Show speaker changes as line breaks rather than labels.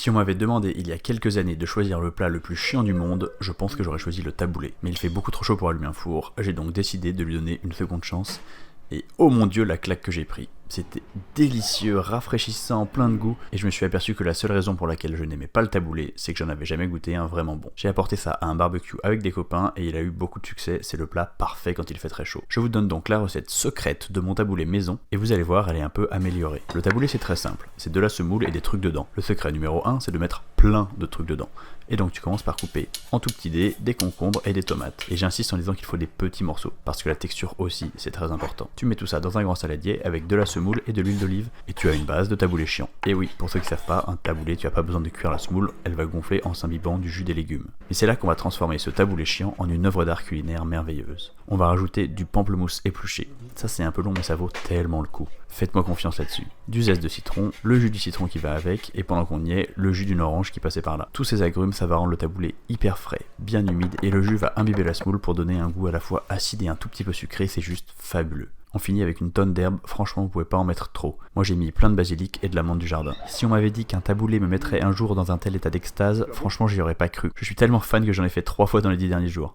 Si on m'avait demandé il y a quelques années de choisir le plat le plus chiant du monde, je pense que j'aurais choisi le taboulé. Mais il fait beaucoup trop chaud pour allumer un four, j'ai donc décidé de lui donner une seconde chance. Et oh mon dieu la claque que j'ai pris. C'était délicieux, rafraîchissant, plein de goût, et je me suis aperçu que la seule raison pour laquelle je n'aimais pas le taboulé, c'est que j'en avais jamais goûté un vraiment bon. J'ai apporté ça à un barbecue avec des copains et il a eu beaucoup de succès, c'est le plat parfait quand il fait très chaud. Je vous donne donc la recette secrète de mon taboulé maison, et vous allez voir, elle est un peu améliorée. Le taboulé c'est très simple, c'est de la semoule et des trucs dedans. Le secret numéro 1, c'est de mettre plein de trucs dedans. Et donc tu commences par couper en tout petits dés des concombres et des tomates. Et j'insiste en disant qu'il faut des petits morceaux, parce que la texture aussi, c'est très important. Tu mets tout ça dans un grand saladier avec de la semoule et de l'huile d'olive, et tu as une base de taboulé chiant. Et oui, pour ceux qui savent pas, un taboulé, tu as pas besoin de cuire la semoule, elle va gonfler en s'imbibant du jus des légumes. Et c'est là qu'on va transformer ce taboulé chiant en une œuvre d'art culinaire merveilleuse. On va rajouter du pamplemousse épluché. Ça c'est un peu long mais ça vaut tellement le coup. Faites-moi confiance là-dessus. Du zeste de citron, le jus du citron qui va avec, et pendant qu'on y est, le jus d'une orange qui passait par là. Tous ces agrumes, ça va rendre le taboulé hyper frais, bien humide, et le jus va imbiber la semoule pour donner un goût à la fois acide et un tout petit peu sucré, c'est juste fabuleux. On finit avec une tonne d'herbes, franchement vous pouvez pas en mettre trop. Moi j'ai mis plein de basilic et de la menthe du jardin. Si on m'avait dit qu'un taboulé me mettrait un jour dans un tel état d'extase, franchement j'y aurais pas cru. Je suis tellement fan que j'en ai fait 3 fois dans les 10 derniers jours.